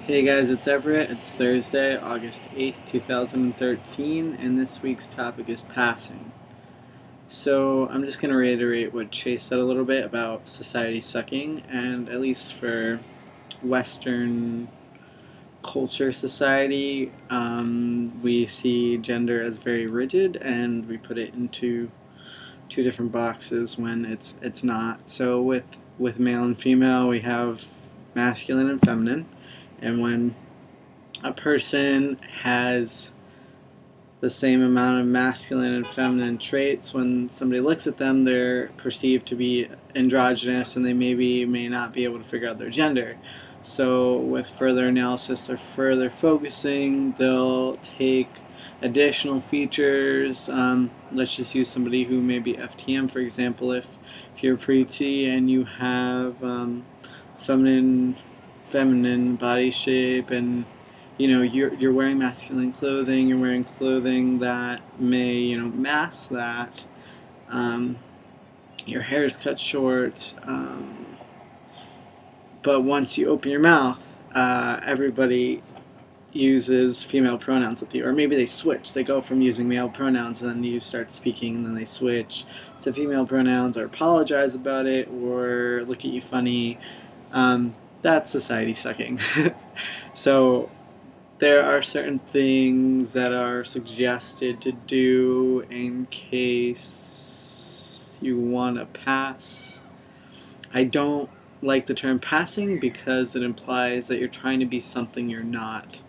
Hey guys, it's Everett. It's Thursday, August 8th, 2013, and this week's topic is passing. So I'm just going to reiterate what Chase said a little bit about society sucking, and at least for Western culture society, we see gender as very rigid and we put it into two different boxes when it's not. So with male and female, we have masculine and feminine, and when a person has the same amount of masculine and feminine traits, when somebody looks at them, they're perceived to be androgynous and they may not be able to figure out their gender. So, with further analysis or further focusing, they'll take additional features. Let's just use somebody who may be FTM, for example. If you're pretty and you have feminine feminine body shape, and you're wearing masculine clothing, you're wearing clothing that may mask that. um, your hair is cut short, but once you open your mouth, everybody uses female pronouns with you, or maybe they switch. They go from using male pronouns and then you start speaking and then they switch to female pronouns, or apologize about it, or look at you funny. That's society sucking. So there are certain things that are suggested to do in case you want to pass. I don't like the term passing because it implies that you're trying to be something you're not.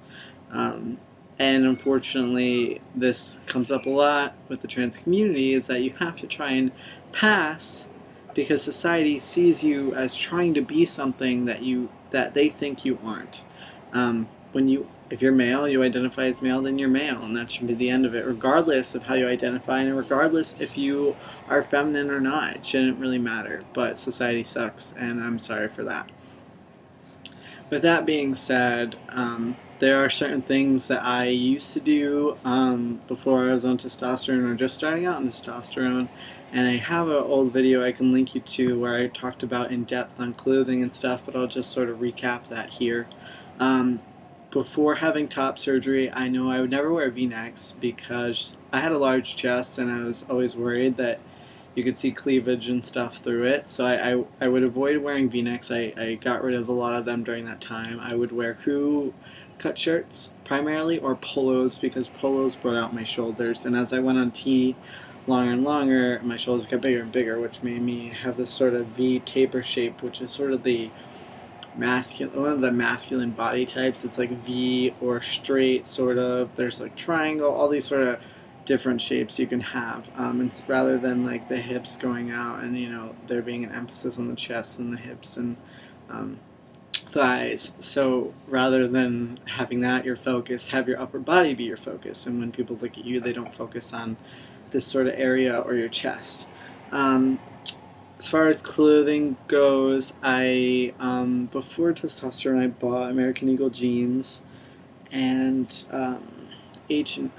Um, and unfortunately, this comes up a lot with the trans community, is that you have to try and pass because society sees you as trying to be something that they think you aren't. If you're male, you identify as male, then you're male, and that should be the end of it, regardless of how you identify, and regardless if you are feminine or not. It shouldn't really matter. But society sucks, and I'm sorry for that. With that being said, there are certain things that I used to do before I was on testosterone or just starting out on testosterone, and I have an old video I can link you to where I talked about in depth on clothing and stuff, but I'll just sort of recap that here. Before having top surgery, I know I would never wear V-necks because I had a large chest and I was always worried that you could see cleavage and stuff through it. So I would avoid wearing V-necks. I got rid of a lot of them during that time. I would wear crew cut shirts primarily, or polos, because polos brought out my shoulders. And as I went on T longer and longer, my shoulders got bigger and bigger, which made me have this sort of V taper shape, which is sort of one of the masculine body types. It's like V or straight, sort of. There's like triangle, all these sort of different shapes you can have. It's rather than like the hips going out and there being an emphasis on the chest and the hips and thighs. So rather than having that your focus, have your upper body be your focus. And when people look at you, they don't focus on this sort of area or your chest. As far as clothing goes, I before testosterone, I bought American Eagle jeans and not H&M,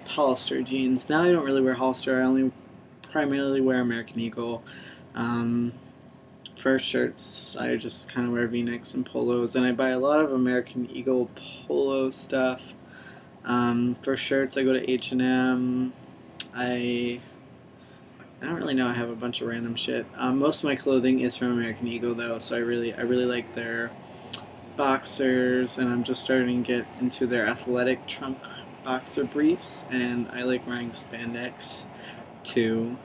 Hollister jeans. Now I don't really wear Hollister. I only primarily wear American Eagle. For shirts, I just kind of wear V-necks and polos, and I buy a lot of American Eagle polo stuff. For shirts, I go to H&M. I don't really know. I have a bunch of random shit. Most of my clothing is from American Eagle, though, so I really like their boxers, and I'm just starting to get into their athletic trunk boxer briefs, and I like wearing spandex too.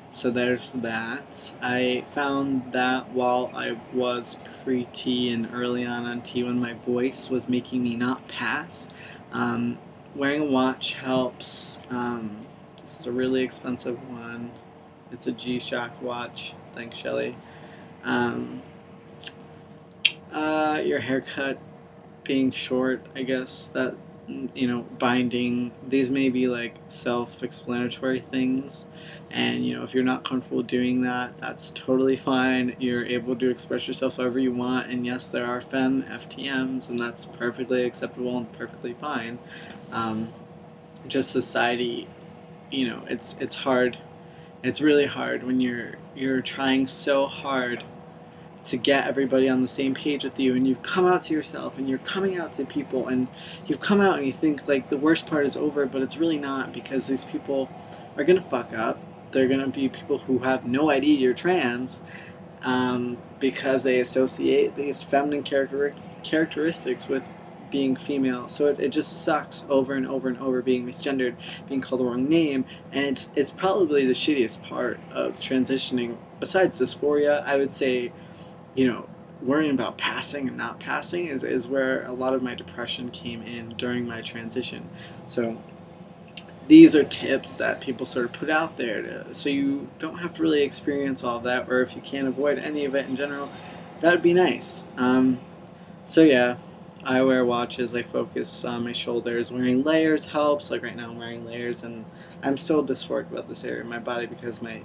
So there's that. I found that while I was pre-T and early on T, when my voice was making me not pass, wearing a watch helps. This is a really expensive one. It's a G-Shock watch. Thanks, Shelly. Your haircut being short, I guess, that, binding, these may be like self-explanatory things, and if you're not comfortable doing that, that's totally fine. You're able to express yourself however you want, and yes, there are FTMs, and that's perfectly acceptable and perfectly fine. Just society, it's hard. It's really hard when you're trying so hard to get everybody on the same page with you, and you've come out to yourself and you're coming out to people, and you've come out and you think like the worst part is over, but it's really not, because these people are gonna fuck up. They're gonna be people who have no idea you're trans, because they associate these feminine characteristics with being female. So it just sucks over and over and over, being misgendered, being called the wrong name, and it's probably the shittiest part of transitioning. Besides dysphoria, I would say, worrying about passing and not passing is where a lot of my depression came in during my transition. So these are tips that people sort of put out there so you don't have to really experience all of that, or if you can't avoid any of it in general, that would be nice. So yeah, I wear watches, I focus on my shoulders. Wearing layers helps. Like right now I'm wearing layers, and I'm still dysphoric about this area of my body because my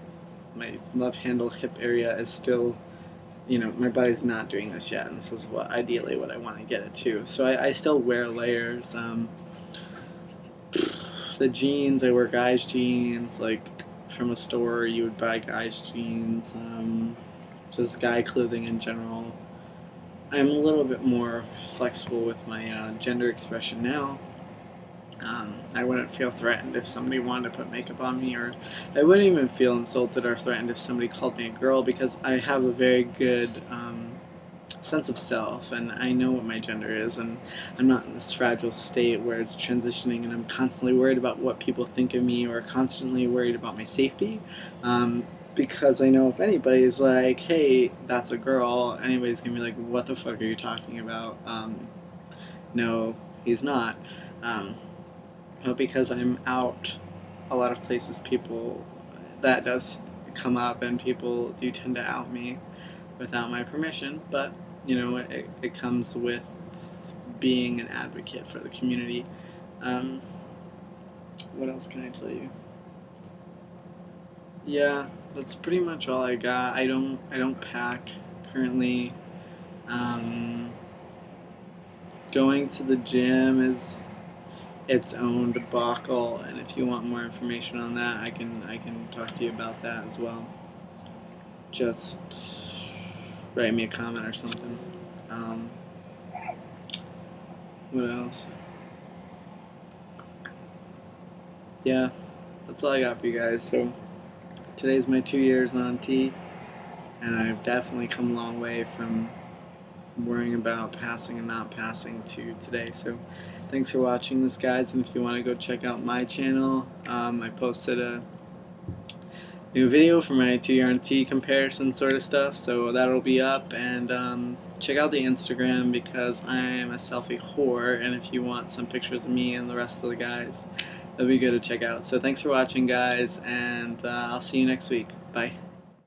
love handle hip area is still, my body's not doing this yet, and this is ideally what I want to get it to. So I still wear layers. The jeans, I wear guys' jeans, like from a store you would buy guys' jeans, just guy clothing in general. I'm a little bit more flexible with my gender expression now. I wouldn't feel threatened if somebody wanted to put makeup on me, or I wouldn't even feel insulted or threatened if somebody called me a girl, because I have a very good sense of self, and I know what my gender is, and I'm not in this fragile state where it's transitioning and I'm constantly worried about what people think of me, or constantly worried about my safety, because I know if anybody's like, hey, that's a girl, anybody's gonna be like, what the fuck are you talking about? No, he's not. But because I'm out a lot of places, that does come up, and people do tend to out me without my permission, but it comes with being an advocate for the community. What else can I tell you? Yeah, that's pretty much all I got. I don't pack currently. Going to the gym is its own debacle, and if you want more information on that, I can talk to you about that as well. Just write me a comment or something. What else? Yeah, that's all I got for you guys. So today's my 2 years on T, and I've definitely come a long way from worrying about passing and not passing to today. So thanks for watching this, guys, and if you want to go check out my channel, I posted a new video for my 2-year on T comparison sort of stuff, so that'll be up, and check out the Instagram, because I am a selfie whore, and if you want some pictures of me and the rest of the guys, that'd be good to check out. So thanks for watching, guys, and I'll see you next week. Bye.